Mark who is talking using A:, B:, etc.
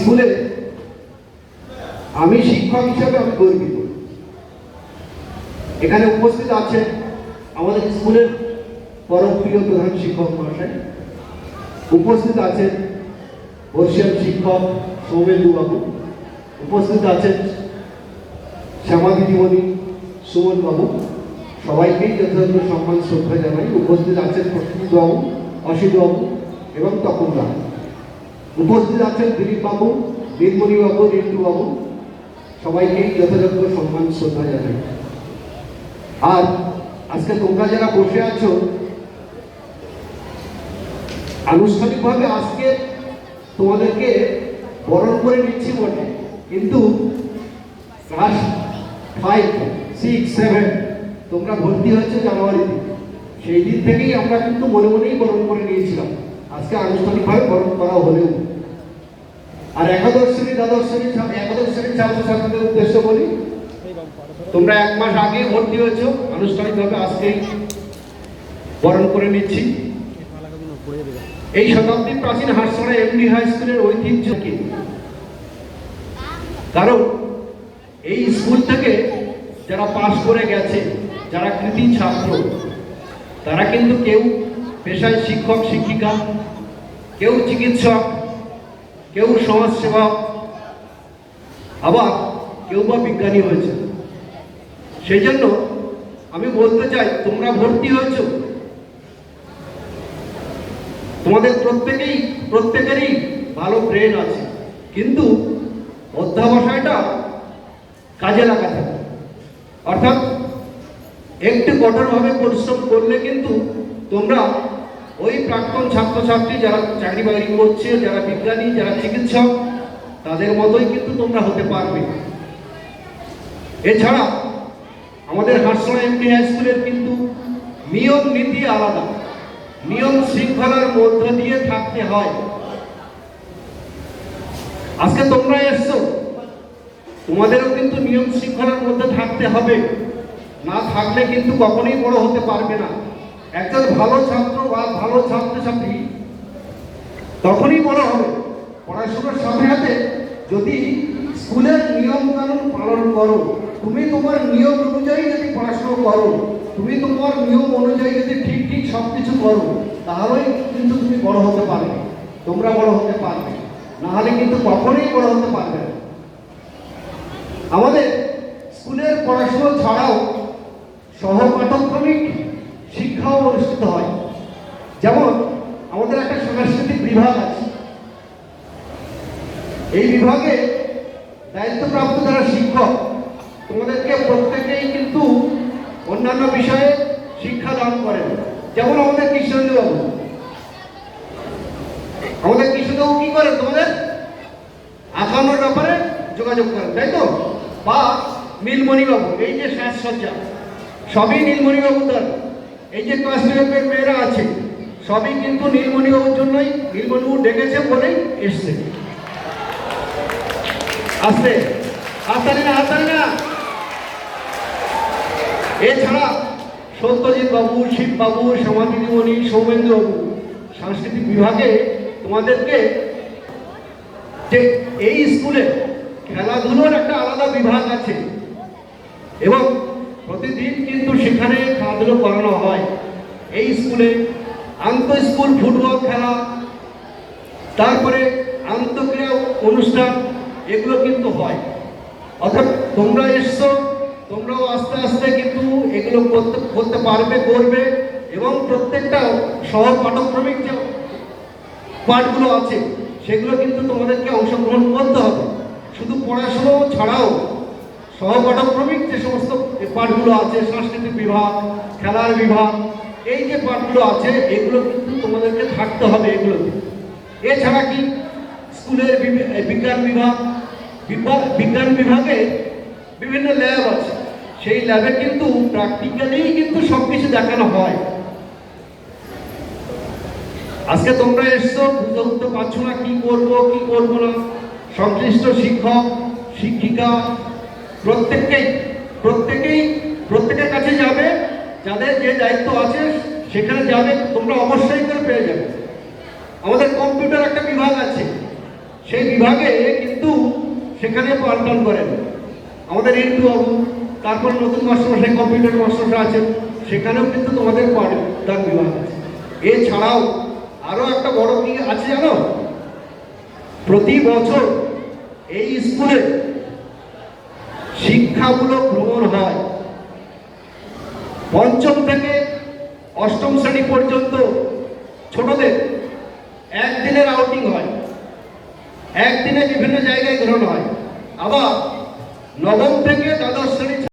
A: স্কুলে আমি শিক্ষক হিসেবে আমি গর্বিত। এখানে উপস্থিত আছেন আমাদের স্কুলের পরম প্রিয় প্রধান শিক্ষক মহাশয়, উপস্থিত আছেন বর্ষিয়ান শিক্ষক সৌমেন্দু বাবু, উপস্থিত আছেন শ্যামা দিদিমণি, সুমন বাবু, সবাইকেই যথাযথ সম্মান শ্রদ্ধা জানাই। উপস্থিত আছেন প্রসূত বাবু, অসিত বাবু এবং তপন দা, উপস্থিত আছেন দিলীপ বাবু, নীলমণি বাবু, রিন্টু বাবু, সবাইকেই যথাযথ সম্মান শ্রদ্ধা জানাই। আর আজকে তোমরা যারা বসে আছো, আনুষ্ঠানিকভাবে আজকে তোমাদেরকে বরণ করে নিচ্ছি বটে, কিন্তু ক্লাস 5, 6, 7 তোমরা ভর্তি হয়েছে জানুয়ারিতে, সেই দিন থেকেই আমরা কিন্তু মনে মনেই বরণ করে নিয়েছিলাম। আজকে আনুষ্ঠানিকভাবে বরণ করা হলেও আর একাদশ শ্রেণী, দ্বাদশ শ্রেণী, একাদশ শ্রেণীর ছাত্রছাত্রীদের উদ্দেশ্য বলি, তোমরা 1 মাস আগে ভর্তি হয়েছ, আনুষ্ঠানিকভাবে আজকেই বরণ করে নিচ্ছি। এই শতাব্দী প্রাচীন হাটছড়া এমডি হাই স্কুলের ঐতিহ্য কি? কারণ এই স্কুল থেকে যারা পাশ করে গেছে, যারা কৃতি ছাত্র, তারা কিন্তু কেউ পেশায় শিক্ষক শিক্ষিকা, কেউ চিকিৎসক, কেউ সমাজসেবক, আবার কেউ বা বিজ্ঞানী হয়েছে। সেই জন্য আমি বলতে চাই, তোমরা ভর্তি হয়েছ, তোমাদের প্রত্যেকেরই ভালো ব্রেন আছে, কিন্তু অধ্যাবসায়টা কাজে লাগাতে হবে। অর্থাৎ একটু কঠোরভাবে পরিশ্রম করলে কিন্তু তোমরা ওই প্রাক্তন ছাত্রছাত্রী যারা চাকরি বাকরি করছে, যারা বিজ্ঞানী, যারা চিকিৎসক, তাদের মতোই কিন্তু তোমরা হতে পারবে। এছাড়া আমাদের হাটছড়া এমডি হাই স্কুলের কিন্তু নিয়ম নীতি আলাদা, নিয়ম শৃঙ্খলার মধ্য দিয়ে থাকতে হয়। আজকে তোমরা এসছো, তোমাদেরও কিন্তু নিয়ম শৃঙ্খলার মধ্যে থাকতে হবে, না থাকলে কিন্তু কখনোই বড় হতে পারবে না। একজন ভালো ছাত্র বা ভালো ছাত্রছাত্রী তখনই বড় হবে পড়াশোনার সাথে সাথে যদি স্কুলের নিয়ম কানুন পালন করো, তুমি তোমার নিয়ম অনুযায়ী যদি পড়াশোনা করো, তুমি তোমার নিয়ম অনুযায়ী যদি ঠিক সবকিছু করো, তাহলেই কিন্তু তুমি বড় হতে পারবে, তোমরা বড় হতে পারবে, না হলে কিন্তু কখনোই বড় হতে পারবে না। আমাদের স্কুলের পড়াশোনা ছাড়াও সহপাঠক্রমিক শিক্ষাও অনুষ্ঠিত হয়। যেমন আমাদের একটা সাংস্কৃতিক বিভাগ আছে, এই বিভাগে দায়িত্বপ্রাপ্ত যারা শিক্ষক, তোমাদেরকে প্রত্যেকেই কিন্তু অন্যান্য বিষয়ে শিক্ষা দান করেন। যেমন আমাদের কৃষ্ণেন্দুবাবু, কি করেন, তোমাদের আঁকানোর ব্যাপারে যোগাযোগ করেন, তাই তো? বা নীলমণিবাবু, এই যে সাজসজ্জা সবই নীলমণিবাবু তার, এই যে ক্লাস 12 মেয়েরা আছে সবই কিন্তু নীলমণিবাবুর জন্যই, নীলমণিবাবু ডেকেছে বলেই এসছে। আসতে হাততালি না। এছাড়া সত্যজিৎ বাবু, শিব বাবু, শ্যামা দিদিমণি, সৌমেন্দু বাবু সাংস্কৃতিক বিভাগে তোমাদেরকে, যে এই স্কুলে খেলাধুলোর একটা আলাদা বিভাগ আছে এবং প্রতিদিন কিন্তু সেখানে খেলাধুলো করানো হয়। এই স্কুলে আন্তঃ স্কুল ফুটবল খেলা, তারপরে আন্তঃক্রিয়া অনুষ্ঠান, এগুলো কিন্তু হয়। অর্থাৎ তোমরা এসছো, তোমরাও আস্তে আস্তে কিন্তু এগুলো করতে পারবে, করবে, এবং প্রত্যেকটা সহপাঠক্রমিক যে পাঠগুলো আছে সেগুলো কিন্তু তোমাদেরকে অংশগ্রহণ করতে হবে। শুধু পড়াশুনো ছাড়াও সহপাঠক্রমিক যে সমস্ত পাঠগুলো আছে, সাংস্কৃতিক বিভাগ, খেলার বিভাগ, এই যে পাঠগুলো আছে এগুলো কিন্তু তোমাদেরকে থাকতে হবে এগুলোতে। এছাড়া কি স্কুলের বিজ্ঞান বিভাগে বিভিন্ন ল্যাব আছে, সেই ল্যাবে কিন্তু প্র্যাকটিক্যালি কিন্তু সবকিছু দেখানো হয়। আজকে তোমরা এসছো, বুঝতে পারছো না কি করবো না, সংশ্লিষ্ট শিক্ষক শিক্ষিকা প্রত্যেকের কাছে যাবে, যাদের যে দায়িত্ব আছে সেখানে যাবে, তোমরা অবশ্যই করে পেয়ে যাবে। আমাদের কম্পিউটার একটা বিভাগ আছে, সেই বিভাগে কিন্তু সেখানে পাঠদান করেন আমাদের ইন্দু বাবু, তারপর নতুন মাস্টারমশাই কম্পিউটার মাস্টাররা আছেন, সেখানেও কিন্তু তোমাদের পাঠদান বিভাগ আছে। এছাড়াও আরও একটা বড় কি আছে জানো, প্রতি বছর এই স্কুলে শিক্ষামূলক ভ্রমণ হয়। পঞ্চম থেকে অষ্টম শ্রেণী পর্যন্ত ছোটদের একদিনের আউটিং হয়, একদিনে বিভিন্ন জায়গায় ঘোরানো হয়। আবার নবম থেকে দ্বাদশ